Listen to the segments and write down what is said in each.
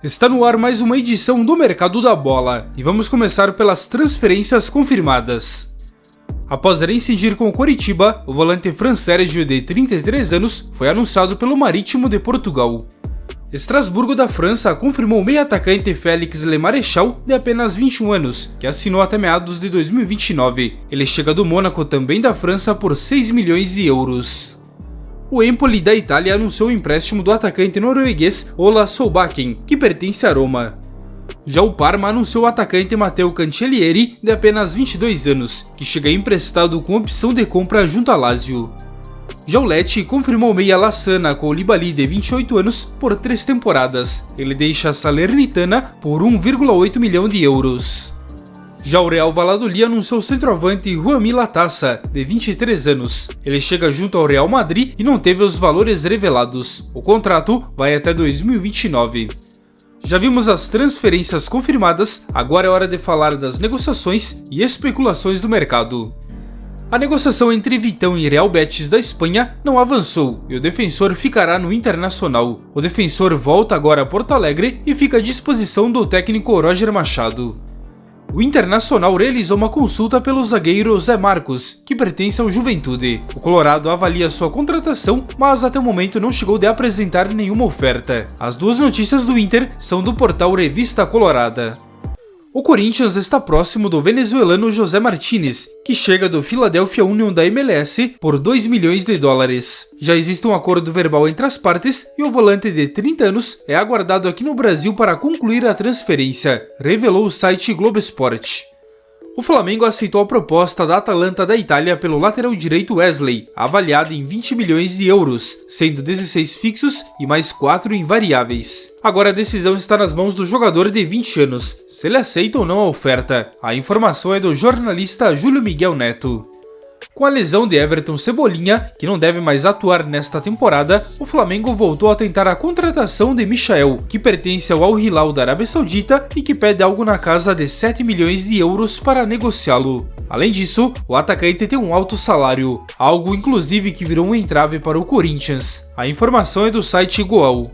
Está no ar mais uma edição do Mercado da Bola e vamos começar pelas transferências confirmadas. Após reincidir com o Coritiba, o volante Fran Sérgio, de 33 anos, foi anunciado pelo Marítimo de Portugal. Estrasburgo da França confirmou o meio-atacante Félix Le Maréchal, de apenas 21 anos, que assinou até meados de 2029. Ele chega do Mônaco, também da França, por 6 milhões de euros. O Empoli da Itália anunciou o empréstimo do atacante norueguês Ola Solbakken, que pertence à Roma. Já o Parma anunciou o atacante Matteo Cancellieri, de apenas 22 anos, que chega emprestado com opção de compra junto a Lazio. Já o Lecce confirmou o meia Lassana Coulibaly, de 28 anos, por 3 temporadas. Ele deixa a Salernitana por 1,8 milhão de euros. Já o Real Valladolid anunciou o centroavante Juanmi Latassa, de 23 anos. Ele chega junto ao Real Madrid e não teve os valores revelados. O contrato vai até 2029. Já vimos as transferências confirmadas, agora é hora de falar das negociações e especulações do mercado. A negociação entre Vitão e Real Betis da Espanha não avançou e o defensor ficará no Internacional. O defensor volta agora a Porto Alegre e fica à disposição do técnico Roger Machado. O Internacional realizou uma consulta pelo zagueiro Zé Marcos, que pertence ao Juventude. O Colorado avalia sua contratação, mas até o momento não chegou de apresentar nenhuma oferta. As duas notícias do Inter são do portal Revista Colorada. O Corinthians está próximo do venezuelano José Martínez, que chega do Philadelphia Union da MLS por 2 milhões de dólares. Já existe um acordo verbal entre as partes e o volante de 30 anos é aguardado aqui no Brasil para concluir a transferência, revelou o site Globo Esporte. O Flamengo aceitou a proposta da Atalanta da Itália pelo lateral direito Wesley, avaliada em 20 milhões de euros, sendo 16 fixos e mais 4 em variáveis. Agora a decisão está nas mãos do jogador de 20 anos, se ele aceita ou não a oferta. A informação é do jornalista Júlio Miguel Neto. Com a lesão de Everton Cebolinha, que não deve mais atuar nesta temporada, o Flamengo voltou a tentar a contratação de Michael, que pertence ao Al Hilal da Arábia Saudita e que pede algo na casa de 7 milhões de euros para negociá-lo. Além disso, o atacante tem um alto salário, algo inclusive que virou um entrave para o Corinthians. A informação é do site Goal.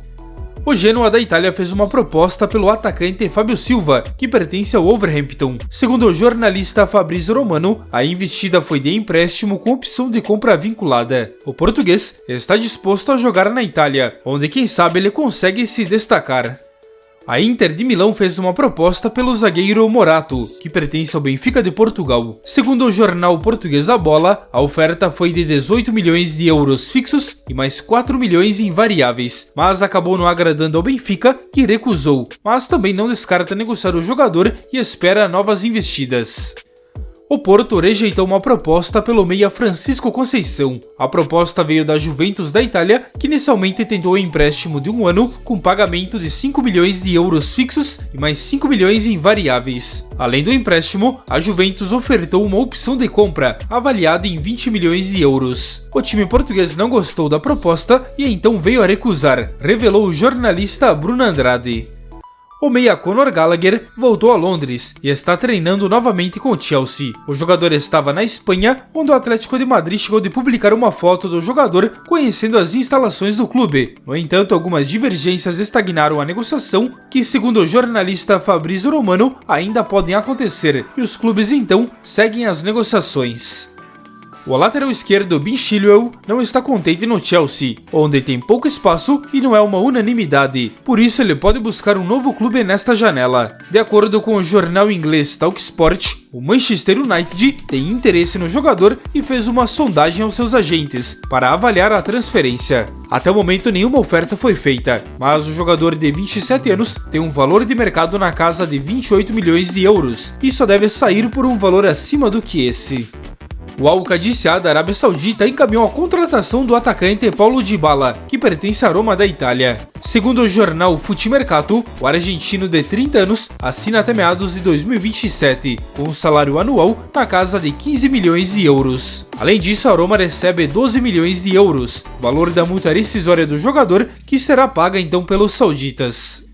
O Genoa da Itália fez uma proposta pelo atacante Fábio Silva, que pertence ao Wolverhampton. Segundo o jornalista Fabrizio Romano, a investida foi de empréstimo com opção de compra vinculada. O português está disposto a jogar na Itália, onde quem sabe ele consegue se destacar. A Inter de Milão fez uma proposta pelo zagueiro Morato, que pertence ao Benfica de Portugal. Segundo o jornal português A Bola, a oferta foi de 18 milhões de euros fixos e mais 4 milhões em variáveis, mas acabou não agradando ao Benfica, que recusou, mas também não descarta negociar o jogador e espera novas investidas. O Porto rejeitou uma proposta pelo meia Francisco Conceição. A proposta veio da Juventus da Itália, que inicialmente tentou um empréstimo de 1 ano com pagamento de 5 milhões de euros fixos e mais 5 milhões em variáveis. Além do empréstimo, a Juventus ofertou uma opção de compra, avaliada em 20 milhões de euros. O time português não gostou da proposta e então veio a recusar, revelou o jornalista Bruno Andrade. O meia Conor Gallagher voltou a Londres e está treinando novamente com o Chelsea. O jogador estava na Espanha, onde o Atlético de Madrid chegou de publicar uma foto do jogador conhecendo as instalações do clube. No entanto, algumas divergências estagnaram a negociação, que segundo o jornalista Fabrizio Romano, ainda podem acontecer, e os clubes então seguem as negociações. O lateral esquerdo Ben Chilwell não está contente no Chelsea, onde tem pouco espaço e não é uma unanimidade, por isso ele pode buscar um novo clube nesta janela. De acordo com o jornal inglês Talksport, o Manchester United tem interesse no jogador e fez uma sondagem aos seus agentes para avaliar a transferência. Até o momento nenhuma oferta foi feita, mas o jogador de 27 anos tem um valor de mercado na casa de 28 milhões de euros e só deve sair por um valor acima do que esse. O Al-Qadsiya da Arábia Saudita encaminhou a contratação do atacante Paulo Dybala, que pertence à Roma da Itália. Segundo o jornal Futimercato, o argentino de 30 anos assina até meados de 2027, com um salário anual na casa de 15 milhões de euros. Além disso, a Roma recebe 12 milhões de euros, valor da multa rescisória do jogador, que será paga então pelos sauditas.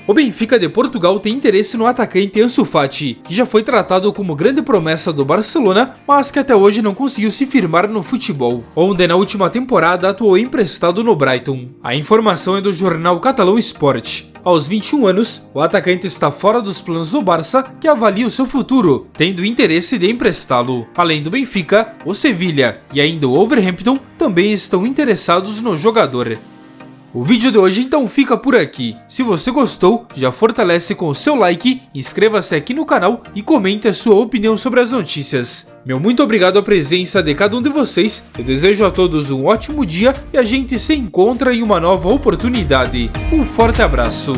O Benfica de Portugal tem interesse no atacante Ansu Fati, que já foi tratado como grande promessa do Barcelona, mas que até hoje não conseguiu se firmar no futebol, onde na última temporada atuou emprestado no Brighton. A informação é do jornal catalão Sport. Aos 21 anos, o atacante está fora dos planos do Barça, que avalia o seu futuro, tendo interesse de emprestá-lo. Além do Benfica, o Sevilha e ainda o Wolverhampton também estão interessados no jogador. O vídeo de hoje então fica por aqui. Se você gostou, já fortalece com o seu like, inscreva-se aqui no canal e comente a sua opinião sobre as notícias. Meu muito obrigado à presença de cada um de vocês, eu desejo a todos um ótimo dia e a gente se encontra em uma nova oportunidade. Um forte abraço!